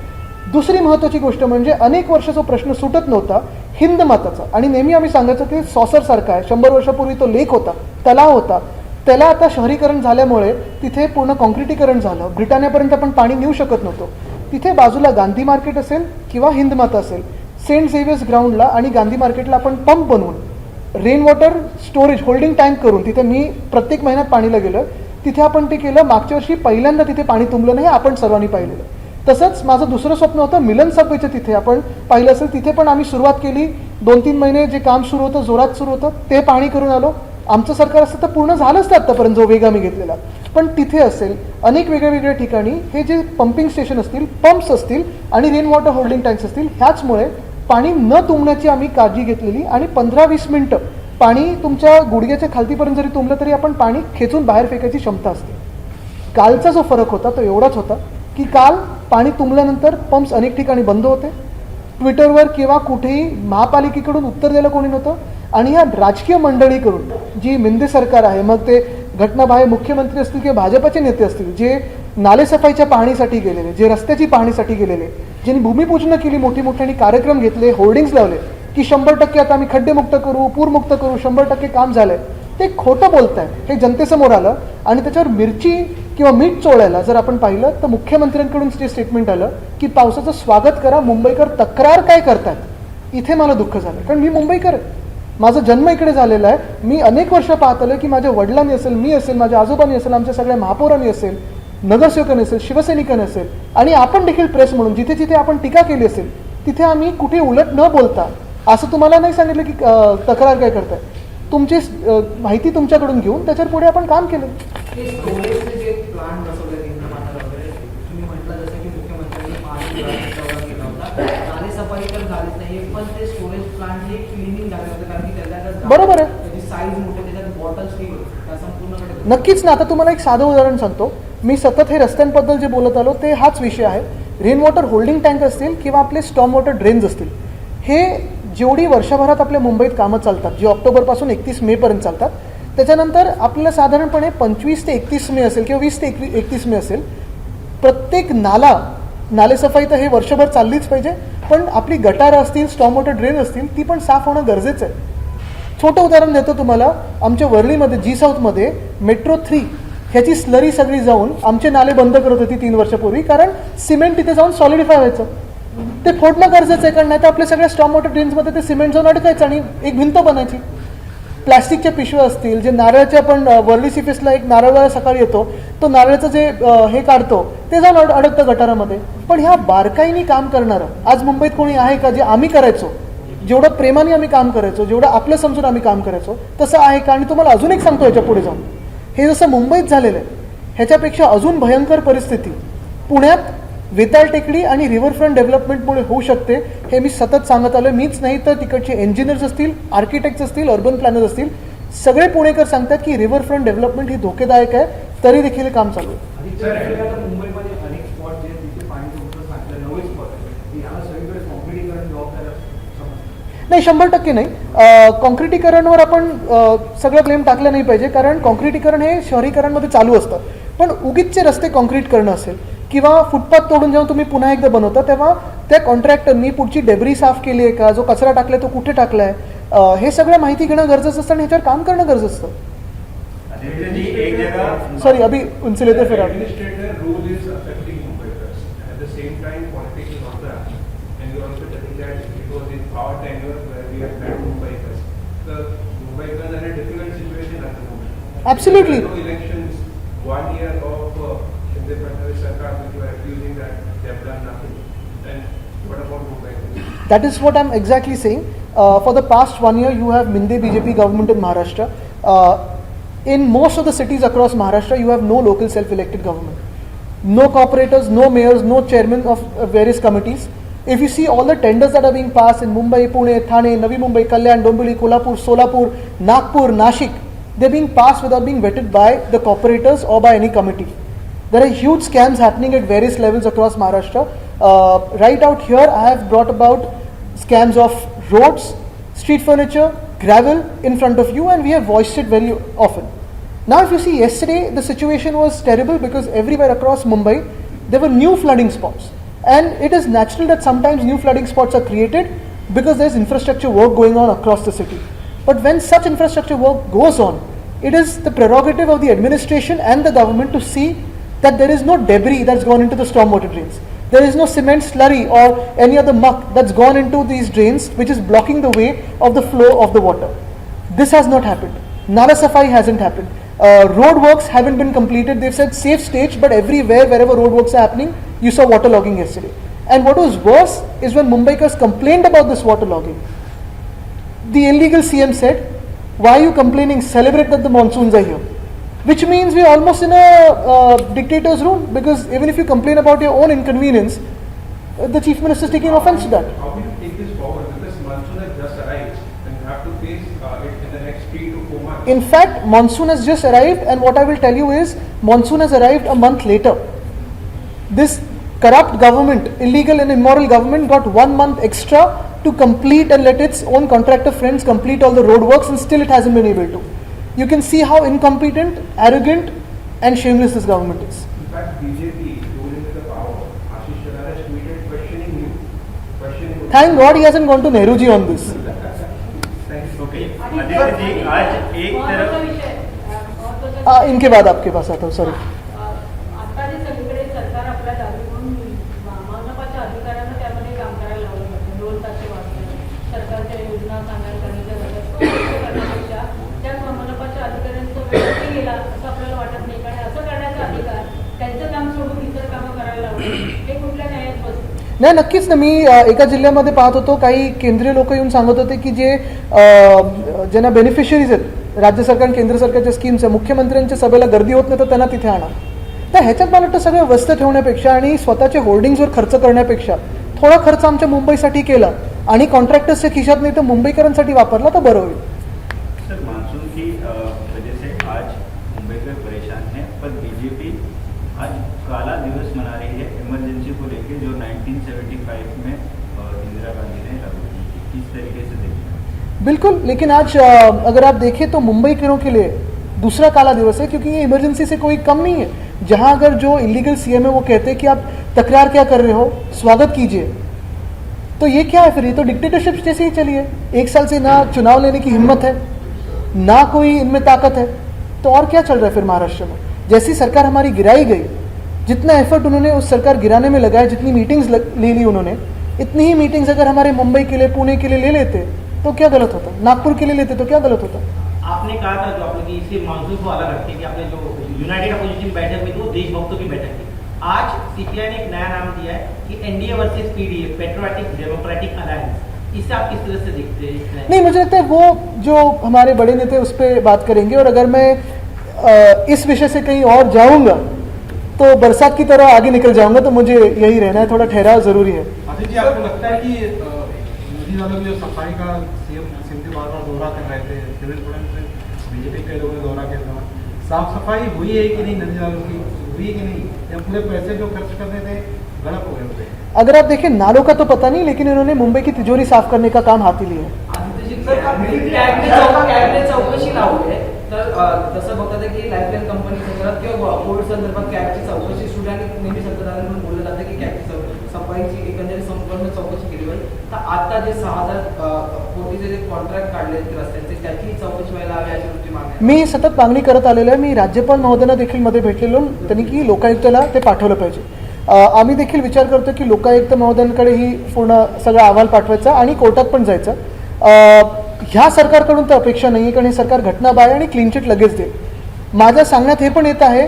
दुसरी महत्त्वाची गोष्ट म्हणजे अनेक वर्ष जो प्रश्न सुटत नव्हता हिंद माताचा, आणि नेहमी आम्ही सांगायचं की सॉसरसारखा आहे. 100 वर्षापूर्वी तो लेक होता, तलाव होता, त्याला आता शहरीकरण झाल्यामुळे तिथे पूर्ण कॉन्क्रिटीकरण झालं. ब्रिटानियापर्यंत आपण पाणी नेऊ शकत नव्हतो. तिथे बाजूला गांधी मार्केट असेल किंवा हिंद माता असेल, सेंट झेवियर्स ग्राउंडला आणि गांधी मार्केटला आपण पंप बनवून rain water storage holding tank करून, तिथे मी प्रत्येक महिन्यात पाणीला गेलं, तिथे आपण ते केलं. मागच्या वर्षी पहिल्यांदा तिथे पाणी तुंबलं नाही, आपण सर्वांनी पाहिलेलं. तसंच माझं दुसरं स्वप्न होतं मिलन सबवेचं, तिथे आपण पाहिलं असेल, तिथे पण आम्ही सुरुवात केली. 2-3 महिने जे काम सुरू होतं, जोरात सुरू होतं, ते पाणी करून आलो. आमचं सरकार असतं तर पूर्ण झालं असतं आत्तापर्यंत, जो वेग आम्ही घेतलेला. पण तिथे असेल अनेक वेगळ्या वेगळ्या ठिकाणी हे जे पंपिंग स्टेशन असतील, पंप्स असतील आणि रेन वॉटर होल्डिंग टँक्स असतील, ह्याचमुळे पाणी न तुंबण्याची आम्ही काळजी घेतलेली. आणि 15-20 मिनिटं पाणी तुमच्या गुडघ्याच्या खालतीपर्यंत जरी तुंबलं तरी आपण पाणी खेचून बाहेर फेकायची क्षमता असते. कालचा जो फरक होता तो एवढाच होता की काल पाणी तुंबल्यानंतर पंप्स अनेक ठिकाणी बंद होते. ट्विटरवर किंवा कुठेही महापालिकेकडून उत्तर द्यायला कोणी नव्हतं. आणि या राजकीय मंडळीकडून जी मिंदे सरकार आहे, मग ते घटनाबाह्य मुख्यमंत्री असतील किंवा भाजपचे नेते असतील, जे नालेसफाईच्या पाहणीसाठी गेलेले, जे रस्त्याची पाहणीसाठी गेलेले, ज्यांनी भूमिपूजन केली, मोठी मोठ्याने कार्यक्रम घेतले, होर्डिंग्स लावले की 100% आता आम्ही खड्डेमुक्त करू, पूरमुक्त करू, 100% काम झालंय, ते खोटं बोलताय. हे जनतेसमोर आलं. आणि त्याच्यावर मिरची किंवा मीठ चोळायला जर आपण पाहिलं तर मुख्यमंत्र्यांकडून जे स्टेटमेंट आलं की पावसाचं स्वागत करा, मुंबईकर तक्रार काय करतात, इथे मला दुःख झालं. कारण मी मुंबईकर आहे, माझा जन्म इकडे झालेला आहे. मी अनेक वर्ष पाहत आलं की माझ्या वडिलांनी असेल, मी असेल, माझ्या आजोबांनी असेल, आमच्या सगळ्या महापौरांनी असेल, नगरसेवकांनी असेल, शिवसैनिकांनी असेल, आणि आपण देखील प्रेस म्हणून जिथे जिथे आपण टीका केली असेल तिथे आम्ही कुठे उलट न बोलता असं तुम्हाला नाही सांगितलं की तक्रार काय करताय, तुमची माहिती तुमच्याकडून घेऊन त्याच्यावर पुढे आपण काम केलं. हे स्टोरेजचे जे प्लांट बसवले इंद्रमाता वगैरे, तुम्ही म्हटलं जसं की मुख्यमंत्र्यांनी पाणी दौरा केला होता, नालेसफाई तर झालीच नाहीये, पण ते स्टोरेज प्लांट हे क्लिनिंग झाले होते कारण की त्याच्यात बरोबर आहे, त्याची साईज मोठी, त्याच्यात बॉटल्स ठीक त्या संपूर्णकडे. नक्कीच ना. आता तुम्हाला एक साधं उदाहरण सांगतो. मी सतत हे रस्त्यांबद्दल जे बोलत आलो ते हाच विषय आहे. रेन वॉटर होल्डिंग टँक असतील किंवा आपले स्टॉर्म वॉटर ड्रेन्स असतील, हे जेवढी वर्षभरात आपल्या मुंबईत कामं चालतात, जी ऑक्टोबरपासून 31 मेपर्यंत चालतात, त्याच्यानंतर आपल्याला साधारणपणे 25 ते 31 मे असेल किंवा 20 ते 31 मे असेल, प्रत्येक नालेसफाई तर हे वर्षभर चाललीच पाहिजे, पण आपली गटारं असतील, स्टॉर्म वॉटर ड्रेन असतील, ती पण साफ होणं गरजेचं आहे. छोटं उदाहरण देतो तुम्हाला. आमच्या वरळीमध्ये जी साऊथमध्ये मेट्रो 3 ह्याची स्लरी सगळी जाऊन आमचे नाले बंद करत होती 3 वर्षापूर्वी, कारण सिमेंट तिथे जाऊन सॉलिडिफाय व्हायचं. ते फोडणं गरजेचं आहे, कारण नाही तर आपल्या सगळ्या स्टॉर्म वॉटर ड्रेन्समध्ये ते सिमेंट जाऊन अडकायचं आणि एक भिंत बनायची. प्लॅस्टिकच्या पिशव्या असतील, जे नारळाचे आपण वर्ली सिफेसला एक नारळ सकाळी येतो, तो नारळाचं जे हे काढतो ते जाऊन अडकतं गटारामध्ये. पण ह्या बारकाईने काम करणारं आज मुंबईत कोणी आहे का? जे आम्ही करायचो, जेवढं प्रेमाने आम्ही काम करायचो, जेवढं आपलं समजून आम्ही काम करायचो, तसं आहे का? आणि तुम्हाला अजून एक सांगतो याच्या पुढे जाऊन, हे जसं मुंबईत झालेलं आहे ह्याच्यापेक्षा अजून भयंकर परिस्थिती पुण्यात वेताळ टेकडी आणि रिव्हरफ्रंट डेव्हलपमेंटमुळे होऊ शकते. हे मी सतत सांगत आलो. मीच नाही तर तिकडचे इंजिनियर्स असतील, आर्किटेक्ट्स असतील, अर्बन प्लॅनर्स असतील, सगळे पुणेकर सांगतात की रिव्हरफ्रंट डेव्हलपमेंट ही धोकेदायक आहे, तरी देखील काम चालू आहे. मुंबईमध्ये अनेक स्पॉट जे तिथे पाणी तुमचं सांगितलं 9 स्पॉट आहे, याला सगळीकडे कॉन्क्रिटीकरण जबाबदार नाही 100% नाही. कॉन्क्रिटीकरणवर आपण सगळं ब्लेम टाकलं नाही पाहिजे, कारण कॉन्क्रिटीकरण हे शहरीकरणमध्ये चालू असतं. पण उगीचचे रस्ते कॉन्क्रीट करणं असेल किंवा फुटपाथ तोडून जेव्हा तुम्ही पुन्हा एकदा बनवता तेव्हा त्या कॉन्ट्रॅक्टरनी पुढची डेब्री साफ केली आहे का, जो कचरा टाकलाय तो कुठे टाकलाय, हे सगळं माहिती घेणं गरजेचं असतं आणि ह्याच्यावर काम करणं गरजेचं असतं. एक जगह सॉरी अभी उनसे लेते फिर आप. Administrator rule is affecting Mumbaikars. At the same time, politics is also happening. And you are also telling that it was in our tenure where we have had Mumbaikars. The Mumbaikars are in a difficult situation at the moment. Absolutely. There are no elections, 1 year of Shinde Fadnavis Sarkar, which you are accusing that they have done nothing. And what about Mumbaikars? That is what I'm exactly saying. For the past 1 year, you have Minde BJP government in Maharashtra. In most of the cities across Maharashtra, you have no local self-elected government. No corporators, no mayors, no chairmen of various committees. If you see all the tenders that are being passed in Mumbai, Pune, Thane, Navi Mumbai, Kalyan, Dombivli, Kolhapur, Solapur, Nagpur, Nashik, they're being passed without being vetted by the corporators or by any committee. There are huge scams happening at various levels across Maharashtra. Right out here, I have brought about scams of roads, street furniture, gravel in front of you, and we have voiced it very often. Now if you see, yesterday the situation was terrible because everywhere across Mumbai there were new flooding spots, and it is natural that sometimes new flooding spots are created because there is infrastructure work going on across the city. But when such infrastructure work goes on, it is the prerogative of the administration and the government to see that there is no debris that's gone into the stormwater drains. There is no cement slurry or any other muck that's gone into these drains which is blocking the way of the flow of the water. This has not happened. Nala Safai hasn't happened. Road works haven't been completed. They've said safe stage, but everywhere, wherever road works are happening, you saw waterlogging yesterday. And what was worse is when Mumbaikars complained about this waterlogging, the illegal CM said, "Why are you complaining? Celebrate that the monsoons are here." Which means we're almost in a dictator's rule, because even if you complain about your own inconvenience, the Chief Minister is taking offense to that. How will you take this forward? Because monsoon has just arrived and you have to face it in the next 3 to 4 months. In fact, monsoon has just arrived, and what I will tell you is, monsoon has arrived a month later. This corrupt government, illegal and immoral government, got 1 month extra to complete and let its own contractor friends complete all the road works, and still it hasn't been able to. You can see how incompetent, arrogant and shameless this government is. In fact, BJP ruling with the power, Ashish Sharar has tweeted questioning you. Thank God he hasn't gone to Nehruji on this. Thank you. Okay आणि आदित्य जी आज एक महत्त्वाचा तरफ विषय, महत्त्वाचा इनके बाद आपके पास आता हूँ, सॉरी. आता जे सगळीकडे सरकार आपल्या दाबी म्हणून मनपाच्या अधिकाऱ्यांना त्यामध्ये काम करायला लावलं जातं. ढोल ताशे वाजतात, सरकारच्या योजना सादर करण्याच्या करण्यापेक्षा त्या मनपाच्या अधिकाऱ्यांचा वेळ कुठे गेला असं आपल्याला वाटत नाही. कारण असं करण्याचा अधिकार त्यांचं काम सोडून इतर कामं करायला लावलं, हे कुठल्या न्यायात बसतं? नाही, नक्कीच ना. मी एका जिल्ह्यामध्ये पाहत होतो, काही केंद्रीय लोक येऊन सांगत होते की जे ज्यांना बेनिफिशरीज आहेत राज्य सरकार आणि केंद्र सरकारच्या स्कीम्स आहे, मुख्यमंत्र्यांच्या सभेला गर्दी होत नाही तर त्यांना तिथे आणा. तर ह्याच्यात मला वाटतं सगळं व्यस्त ठेवण्यापेक्षा आणि स्वतःच्या होर्डिंग्सवर खर्च करण्यापेक्षा थोडा खर्च आमच्या मुंबईसाठी केला आणि कॉन्ट्रॅक्टर्सच्या खिशात नाही तर मुंबईकरांसाठी वापरला तर बरं होईल. सर मानसून की वजह से आज मुंबईकर परेशान हैं, पर बीजेपी आज काला दिवस मना रही है इमरजेंसी को लेकर, जो 1975 में इंदिरा गांधी ने लागू की थी. किस तरीके से देखते हैं? बिल्कुल, लेकिन आज अगर आप देखें तो मुंबईकरों के लिए दूसरा काला दिवस है, क्योंकि ये इमरजेंसी से कोई कम नहीं है. जहां अगर जो इलीगल सीएम है वो कहते हैं कि आप तकरार क्या कर रहे हो, स्वागत कीजिए, तो ये क्या है फिर? ये तो डिक्टेटरशिप जैसे ही चली है. 1 साल से ना चुनाव लेने की हिम्मत है, ना कोई इनमें ताकत है, तो और क्या चल रहा है फिर महाराष्ट्र में? जैसी सरकार हमारी गिराई गई, जितना एफर्ट उन्होंने उस सरकार गिराने में लगाया, जितनी मीटिंग्स ले ली उन्होंने, इतनी ही मीटिंग्स अगर हमारे मुंबई के लिए, पुणे के लिए ले लेते तो क्या गलत होता, नागपुर के लिए लेते तो क्या गलत होता. आपने कहा था जो आप लोग इसलिए मानसून को अलग रखते कि आपने जो यूनाइटेड अपोजिशन बैठक हुई थी वो देशभक्तों की बैठक थी. आज सीपीआई ने एक नया नाम दिया है कि NDA versus PDA, patriotic democratic alliance. इससे आप किस तरह से देखते हैं? नहीं, मुझे लगता है वो जो हमारे बड़े नेता उस पर बात करेंगे, और अगर मैं इस विषय से कहीं और जाऊंगा तो बरसात की तरह आगे निकल जाऊंगा, तो मुझे यही रहना है. थोड़ा ठहराव जरूरी है. आदित्य जी, आपको लगता है कि नदी नालों में जो सफाई का सीएम सिंधु बार बार दौरा कर रहे थे, देवेंद्र फडणवीस बीजेपी के लोगों ने दौरा किया था, साफ सफाई हुई है कि नहीं नदी नालों की? हुई कि नहीं, या पूरे पैसे जो खर्च करने थे गलत हो गए होते? अगर आप देखें, नालों का तो पता नहीं, लेकिन इन्होंने मुंबई की तिजोरी साफ करने का काम हाती लिया है. कॅबने चौकशी लावली आहे. तर तसं बघतात की लाईफलाईन कंपनी संदर्भात किंवा कोविड संदर्भात कॅबची चौकशी सुरू आणि नेहमी सत्ताधाऱ्यांकडून बोललं जातं की कॅबची सफाईची एकंदरीत संपूर्ण चौकशी केली पाहिजे. तर आता जे 6,000 कोटीचे जे कॉन्ट्रॅक्ट काढले रस्त्यांचे त्याची चौकशी व्हायला हवी अशी तुमची मागणी आहे. मी सतत मागणी करत आलेलो आहे. मी राज्यपाल महोदयांना देखील मध्ये भेटलेलो, त्यांनी की लोकायुक्ताला ते पाठवलं पाहिजे. आम्ही देखील विचार करतो की लोकायुक्त महोदयांकडे ही पूर्ण सगळा अहवाल पाठवायचा आणि कोर्टात पण जायचं. ह्या सरकारकडून तर अपेक्षा नाही आहे, कारण हे सरकार घटनाबाह्य आणि क्लीन चिट लगेच देईल. माझ्या सांगण्यात हे पण येत आहे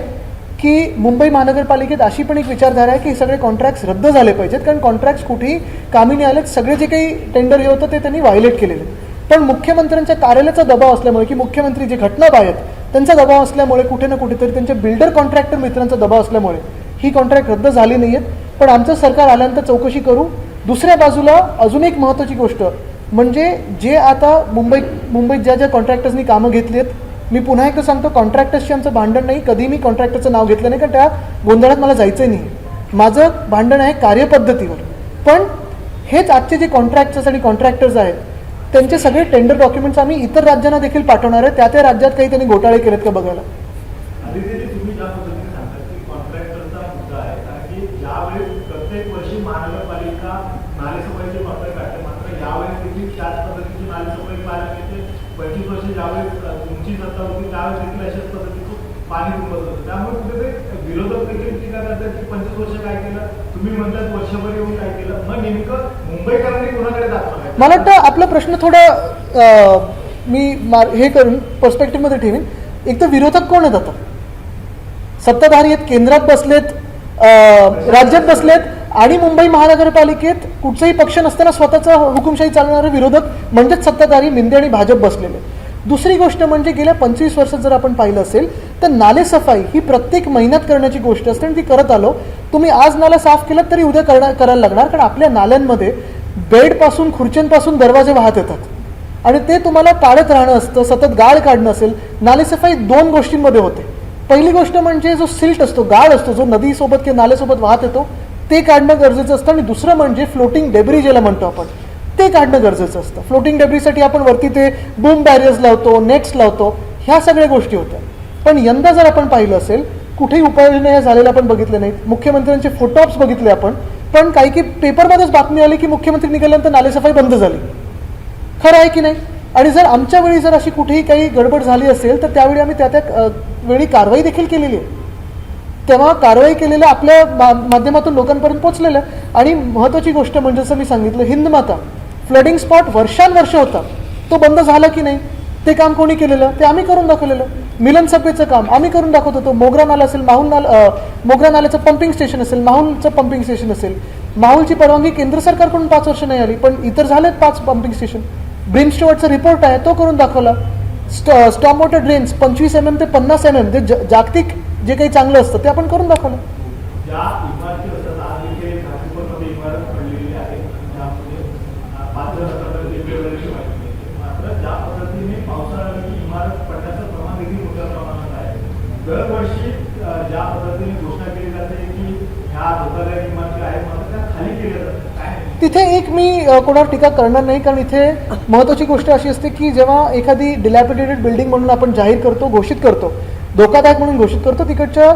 की मुंबई महानगरपालिकेत अशी पण एक विचारधारा आहे की हे सगळे कॉन्ट्रॅक्ट्स रद्द झाले पाहिजेत, कारण कॉन्ट्रॅक्ट्स कुठेही कामी नाही आलेत. सगळे जे काही टेंडर हे होतं ते त्यांनी व्हायोलेट केलेले. पण मुख्यमंत्र्यांच्या कार्यालयाचा दबाव असल्यामुळे, की मुख्यमंत्री जे घटनाबाह्य आहेत त्यांचा दबाव असल्यामुळे, कुठे ना कुठेतरी त्यांच्या बिल्डर कॉन्ट्रॅक्टर मित्रांचा दबाव असल्यामुळे ही कॉन्ट्रॅक्ट रद्द झाली नाही आहेत. पण आमचं सरकार आल्यानंतर चौकशी करू. दुसऱ्या बाजूला अजून एक महत्त्वाची गोष्ट म्हणजे जे आता मुंबईत ज्या कॉन्ट्रॅक्टर्सनी कामं घेतली आहेत, मी पुन्हा एकदा सांगतो, कॉन्ट्रॅक्टर्सशी आमचं भांडण नाही. कधी मी कॉन्ट्रॅक्टरचं नाव घेतलं नाही, कारण त्या गोंधळात मला जायचं नाही. माझं भांडण आहे कार्यपद्धतीवर. पण हेच आजचे जे कॉन्ट्रॅक्टर्स आणि कॉन्ट्रॅक्टर्स आहेत त्यांचे सगळे टेंडर डॉक्युमेंट्स आम्ही इतर राज्यांना देखील पाठवणार आहे. त्या राज्यात काही त्यांनी घोटाळे केलेत का बघायला. आदित्यजी, तुम्ही ज्या पद्धतीने सांगता की कॉन्ट्रॅक्टरचा मुद्दा आहे, कारण की ज्यावेळेस प्रत्येक वर्षी महानगरपालिका नालेसफाईचे कॉन्ट्रॅक्ट काढते, मात्र यावेळेस देखील त्याच पद्धतीची नालेसफाई पाहायला मिळते. 25 वर्ष ज्यावेळेस तुमची सत्ता होती त्यावेळेस देखील अशाच पद्धतीचं पाणी तुंबत होतं. त्यामुळे कुठेतरी विरोधक देखील टीका करतात की 25 वर्ष काय केलं, तुम्ही म्हणतात वर्षभर येऊन काय केलं. मग नेमकं मुंबईकरांनी कोणाकडे दाखवलं? मला वाटतं आपला प्रश्न थोडा मी हे करून पर्स्पेक्टिव्हमध्ये ठेवीन. एक तर विरोधक कोण आहेत? आता सत्ताधारी आहेत, केंद्रात बसलेत, राज्यात बसलेत, आणि मुंबई महानगरपालिकेत कुठचाही पक्ष नसताना स्वतःचा हुकुमशाही चालवणारे विरोधक म्हणजेच सत्ताधारी मिंदे आणि भाजप बसलेले. दुसरी गोष्ट म्हणजे गेल्या 25 वर्षात जर आपण पाहिलं असेल तर नालेसफाई ही प्रत्येक महिन्यात करण्याची गोष्ट असते आणि ती करत आलो. तुम्ही आज नाला साफ केलं तरी उद्या करायला लागणार, कारण आपल्या नाल्यांमध्ये बेडपासून खुर्च्यांपासून दरवाजे वाहत येतात आणि ते तुम्हाला काढत राहणं असतं, सतत गाळ काढणं असेल. नालेसफाई 2 गोष्टींमध्ये होते. पहिली गोष्ट म्हणजे जो सिल्ट असतो, गाळ असतो, जो नदीसोबत किंवा नाल्यासोबत वाहत येतो ते काढणं गरजेचं असतं. आणि दुसरं म्हणजे फ्लोटिंग डेब्री ज्याला म्हणतो आपण, ते काढणं गरजेचं असतं. फ्लोटिंग डेब्रीसाठी आपण वरती ते बूम बॅरियर्स लावतो, नेट्स लावतो, ह्या सगळ्या गोष्टी होत्या. पण यंदा जर आपण पाहिलं असेल कुठेही उपाययोजना ह्या झालेल्या आपण बघितल्या नाहीत. मुख्यमंत्र्यांचे फोटोऑप्स बघितले आपण, पण काही पेपरमध्येच बातमी आली की मुख्यमंत्री निघाल्यानंतर नालेसफाई बंद झाली. खरं आहे की नाही? आणि जर आमच्या वेळी जर अशी कुठेही काही गडबड झाली असेल तर त्यावेळी आम्ही त्या वेळी कारवाई देखील केलेली आहे. तेव्हा कारवाई केलेल्या आपल्या माध्यमातून लोकांपर्यंत पोहोचलेलं. आणि महत्त्वाची गोष्ट म्हणजे जसं मी सांगितलं, हिंदमाता फ्लडिंग स्पॉट वर्षानुवर्ष होता, तो बंद झाला की नाही? ते काम कोणी केलेलं? ते आम्ही करून दाखवलेलं. मिलन सभेचं काम आम्ही करून दाखवत होतो. मोगरा नाला असेल, मोगरा नाल्याचं पंपिंग स्टेशन असेल, माहूलचं पंपिंग स्टेशन असेल, माहूलची परवानगी केंद्र सरकारकडून 5 वर्ष नाही आली, पण इतर झालेत 5 पंपिंग स्टेशन. ब्रिम स्टुअर्टचा रिपोर्ट आहे, तो करून दाखवला. स्टॉर्म वॉटर ड्रेन्स 25 mm ते 50 mm जे जागतिक जे काही चांगलं असतं ते आपण करून दाखवलं. ज्या इमारती असतात, आज इथे नागपूरमध्ये इमारत पडलेली आहे, त्यामध्ये 5,000 वेगवेगळ्याची माहिती मिळते. मात्र ज्या पद्धतीने पावसाळ्याची इमारत पडण्याचं प्रमाण देखील मोठ्या प्रमाणात आहे. दरवर्षी ज्या पद्धतीने घोषणा केली जाते की ह्या धोकादायक इमारती आहेत, मात्र त्या खाली केल्या जातात. तिथे एक मी कोणावर टीका करणार नाही, कारण इथे महत्त्वाची गोष्ट अशी असते की जेव्हा एखादी डिलॅपिडेटेड बिल्डिंग म्हणून आपण जाहीर करतो, घोषित करतो, धोकादायक म्हणून घोषित करतो, तिकडच्या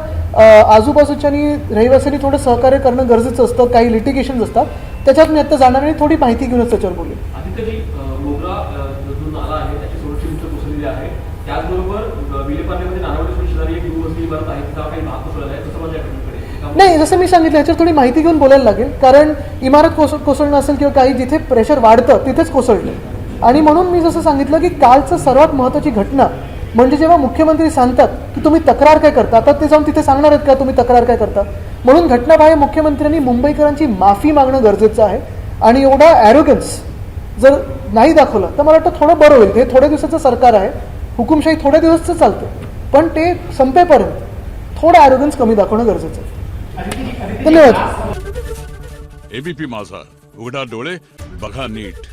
आजूबाजूच्या आणि रहिवाशांनी थोडं सहकार्य करणं गरजेचं असतं. काही लिटिगेशन्स असतात, त्याच्यात मी आता जाणार आणि थोडी माहिती घेऊनच त्याच्यावर बोलेन. आदित्यजी, मोगरा जो नाला आहे त्याची सुरक्षित उंच कोसळलेली आहे. त्याचबरोबर विलेपार्लेमध्ये नारावडी शेजारी एक गृहवस्ती इमारत आहे, तिचा काही भाग कोसळला आहे, तसं माझ्या नाही. जसं मी सांगितलं, ह्याच्यावर थोडी माहिती घेऊन बोलायला लागेल, कारण इमारत कोसळणं असेल किंवा काही जिथे प्रेशर वाढतं तिथेच कोसळलं. आणि म्हणून मी जसं सांगितलं की कालचं सर्वात महत्त्वाची घटना म्हणजे जेव्हा मुख्यमंत्री सांगतात की तुम्ही तक्रार काय करता, आता ते जाऊन तिथे सांगणार आहेत का तुम्ही तक्रार काय करता. म्हणून घटनाबाह्य मुख्यमंत्र्यांनी मुंबईकरांची माफी मागणं गरजेचं आहे. आणि एवढा ॲरोगन्स जर नाही दाखवलं तर मला वाटतं थोडं बरं होईल. हे थोड्या दिवसाचं सरकार आहे, हुकुमशाही थोड्या दिवसचं चालते, पण ते संपेपर्यंत थोडं ॲरोगन्स कमी दाखवणं गरजेचं आहे. धन्यवाद. एबीपी माझा, उघडा डोळे बघा नीट.